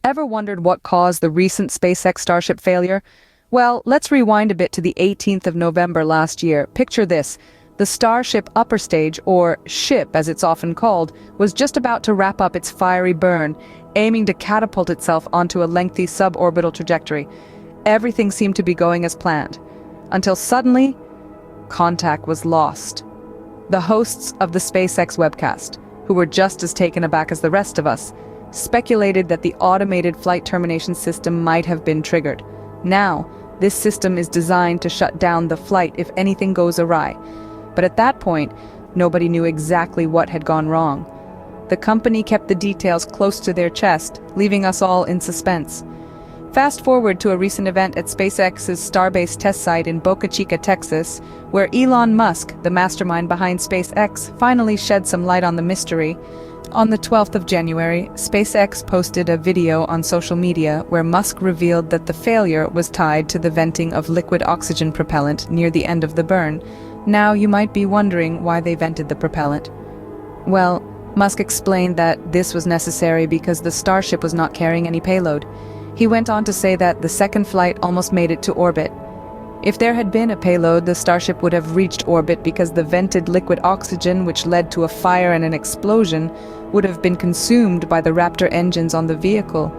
Ever wondered what caused the recent SpaceX Starship failure? Well, let's rewind a bit to the 18th of November last year. Picture this. The Starship upper stage, or ship as it's often called, was just about to wrap up its fiery burn, aiming to catapult itself onto a lengthy suborbital trajectory. Everything seemed to be going as planned, until suddenly, contact was lost. The hosts of the SpaceX webcast, who were just as taken aback as the rest of us, speculated that the automated flight termination system might have been triggered. Now, this system is designed to shut down the flight if anything goes awry. But at that point, nobody knew exactly what had gone wrong. The company kept the details close to their chest, leaving us all in suspense. Fast forward to a recent event at SpaceX's Starbase test site in Boca Chica, Texas, where Elon Musk, the mastermind behind SpaceX, finally shed some light on the mystery. On the 12th of January, SpaceX posted a video on social media where Musk revealed that the failure was tied to the venting of liquid oxygen propellant near the end of the burn. Now you might be wondering why they vented the propellant. Well, Musk explained that this was necessary because the Starship was not carrying any payload. He went on to say that the second flight almost made it to orbit. If there had been a payload, the Starship would have reached orbit because the vented liquid oxygen, which led to a fire and an explosion, would have been consumed by the Raptor engines on the vehicle.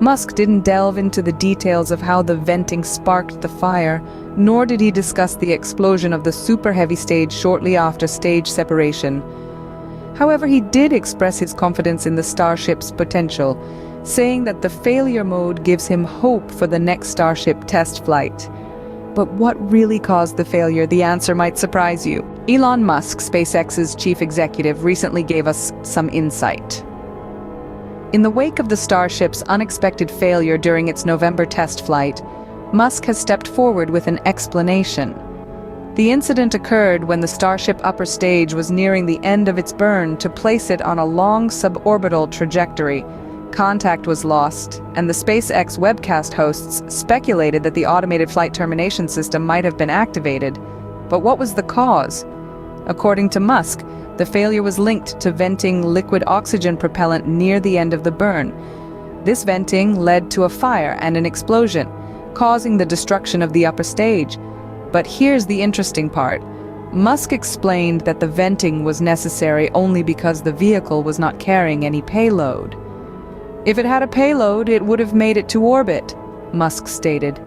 Musk didn't delve into the details of how the venting sparked the fire, nor did he discuss the explosion of the super heavy stage shortly after stage separation. However, he did express his confidence in the Starship's potential, saying that the failure mode gives him hope for the next Starship test flight. But what really caused the failure? The answer might surprise you. Elon Musk, SpaceX's chief executive, recently gave us some insight. In the wake of the Starship's unexpected failure during its November test flight, Musk has stepped forward with an explanation. The incident occurred when the Starship upper stage was nearing the end of its burn to place it on a long suborbital trajectory. Contact was lost, and the SpaceX webcast hosts speculated that the automated flight termination system might have been activated. But what was the cause? According to Musk, the failure was linked to venting liquid oxygen propellant near the end of the burn. This venting led to a fire and an explosion, causing the destruction of the upper stage. But here's the interesting part. Musk explained that the venting was necessary only because the vehicle was not carrying any payload. If it had a payload, it would have made it to orbit, Musk stated.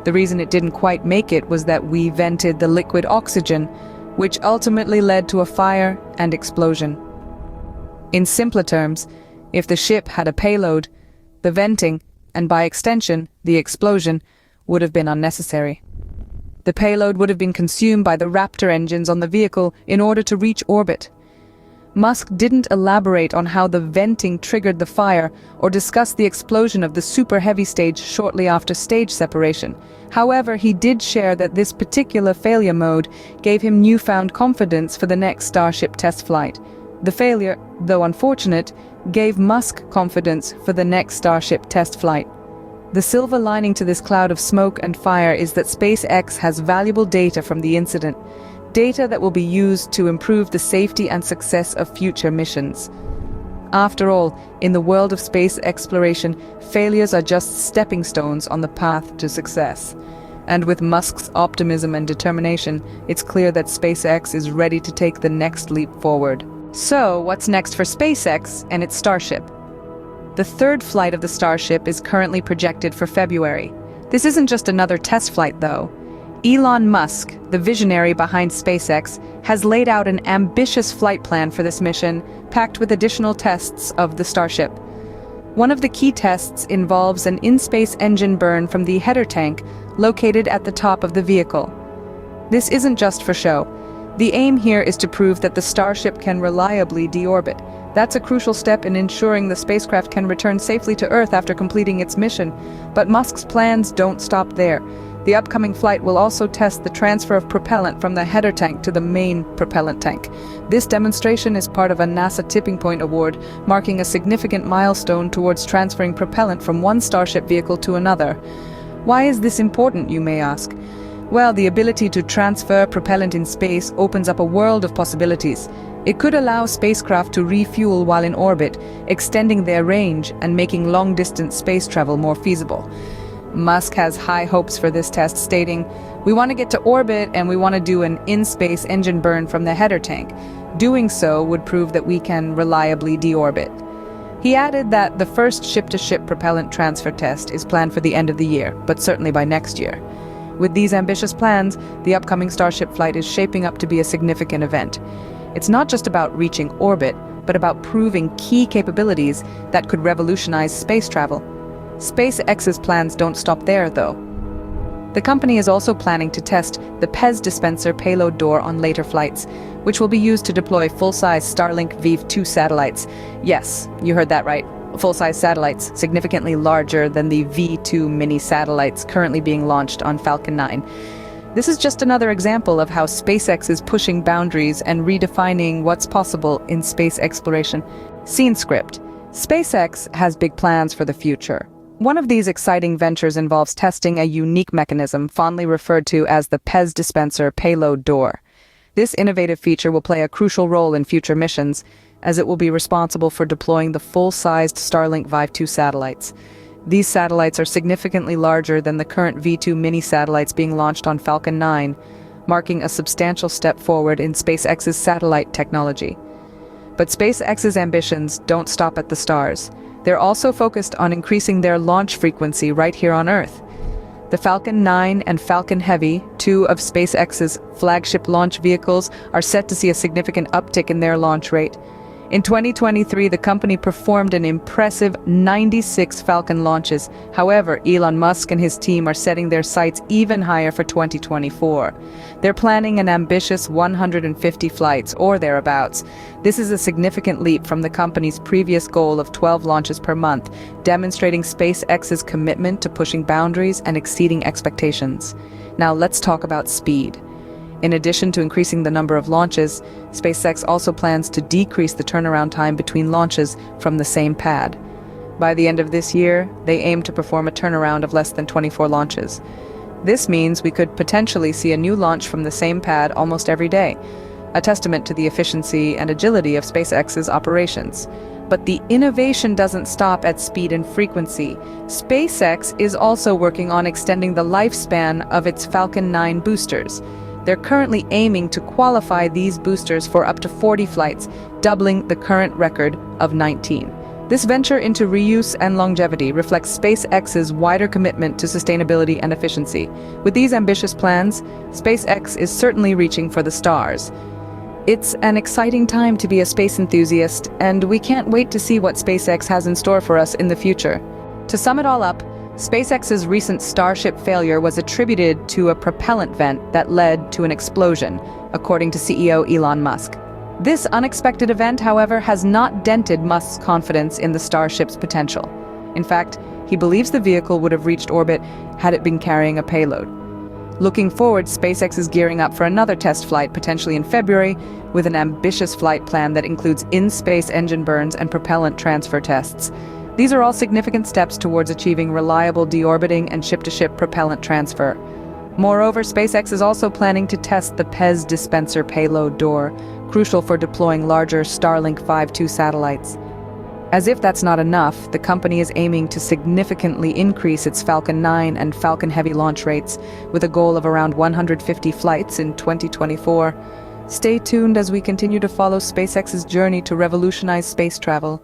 The reason it didn't quite make it was that we vented the liquid oxygen, which ultimately led to a fire and explosion. In simpler terms, if the ship had a payload, the venting, and by extension, the explosion, would have been unnecessary. The payload would have been consumed by the Raptor engines on the vehicle in order to reach orbit. Musk didn't elaborate on how the venting triggered the fire or discuss the explosion of the super heavy stage shortly after stage separation. However, he did share that this particular failure mode gave him newfound confidence for the next Starship test flight. The failure, though unfortunate, gave Musk confidence for the next Starship test flight. The silver lining to this cloud of smoke and fire is that SpaceX has valuable data from the incident. Data that will be used to improve the safety and success of future missions. After all, in the world of space exploration, failures are just stepping stones on the path to success. And with Musk's optimism and determination, it's clear that SpaceX is ready to take the next leap forward. So, what's next for SpaceX and its Starship? The third flight of the Starship is currently projected for February. This isn't just another test flight, though. Elon Musk, the visionary behind SpaceX, has laid out an ambitious flight plan for this mission, packed with additional tests of the Starship. One of the key tests involves an in-space engine burn from the header tank located at the top of the vehicle. This isn't just for show. The aim here is to prove that the Starship can reliably deorbit. That's a crucial step in ensuring the spacecraft can return safely to Earth after completing its mission. But Musk's plans don't stop there. The upcoming flight will also test the transfer of propellant from the header tank to the main propellant tank. This demonstration is part of a NASA Tipping Point Award, marking a significant milestone towards transferring propellant from one Starship vehicle to another. Why is this important, you may ask? Well, the ability to transfer propellant in space opens up a world of possibilities. It could allow spacecraft to refuel while in orbit, extending their range and making long-distance space travel more feasible. Musk has high hopes for this test, stating, "We want to get to orbit and we want to do an in-space engine burn from the header tank. Doing so would prove that we can reliably deorbit." He added that the first ship-to-ship propellant transfer test is planned for the end of the year, but certainly by next year. With these ambitious plans, the upcoming Starship flight is shaping up to be a significant event. It's not just about reaching orbit, but about proving key capabilities that could revolutionize space travel. SpaceX's plans don't stop there, though. The company is also planning to test the PEZ dispenser payload door on later flights, which will be used to deploy full-size Starlink V2 satellites. Yes, you heard that right. Full-size satellites, significantly larger than the V2 mini satellites currently being launched on Falcon 9. This is just another example of how SpaceX is pushing boundaries and redefining what's possible in space exploration. Scene script. SpaceX has big plans for the future. One of these exciting ventures involves testing a unique mechanism fondly referred to as the PEZ dispenser payload door. This innovative feature will play a crucial role in future missions, as it will be responsible for deploying the full-sized Starlink V2 satellites. These satellites are significantly larger than the current V2 mini satellites being launched on Falcon 9, marking a substantial step forward in SpaceX's satellite technology. But SpaceX's ambitions don't stop at the stars. They're also focused on increasing their launch frequency right here on Earth. The Falcon 9 and Falcon Heavy, two of SpaceX's flagship launch vehicles, are set to see a significant uptick in their launch rate. In 2023, the company performed an impressive 96 Falcon launches. However, Elon Musk and his team are setting their sights even higher for 2024. They're planning an ambitious 150 flights, or thereabouts. This is a significant leap from the company's previous goal of 12 launches per month, demonstrating SpaceX's commitment to pushing boundaries and exceeding expectations. Now let's talk about speed. In addition to increasing the number of launches, SpaceX also plans to decrease the turnaround time between launches from the same pad. By the end of this year, they aim to perform a turnaround of less than 24 launches. This means we could potentially see a new launch from the same pad almost every day, a testament to the efficiency and agility of SpaceX's operations. But the innovation doesn't stop at speed and frequency. SpaceX is also working on extending the lifespan of its Falcon 9 boosters. They're currently aiming to qualify these boosters for up to 40 flights, doubling the current record of 19. This venture into reuse and longevity reflects SpaceX's wider commitment to sustainability and efficiency. With these ambitious plans, SpaceX is certainly reaching for the stars. It's an exciting time to be a space enthusiast, and we can't wait to see what SpaceX has in store for us in the future. To sum it all up, SpaceX's recent Starship failure was attributed to a propellant vent that led to an explosion, according to CEO Elon Musk. This unexpected event, however, has not dented Musk's confidence in the Starship's potential. In fact, he believes the vehicle would have reached orbit had it been carrying a payload. Looking forward, SpaceX is gearing up for another test flight, potentially in February, with an ambitious flight plan that includes in-space engine burns and propellant transfer tests. These are all significant steps towards achieving reliable deorbiting and ship-to-ship propellant transfer. Moreover, SpaceX is also planning to test the PEZ dispenser payload door, crucial for deploying larger Starlink V2 satellites. As if that's not enough, the company is aiming to significantly increase its Falcon 9 and Falcon Heavy launch rates, with a goal of around 150 flights in 2024. Stay tuned as we continue to follow SpaceX's journey to revolutionize space travel.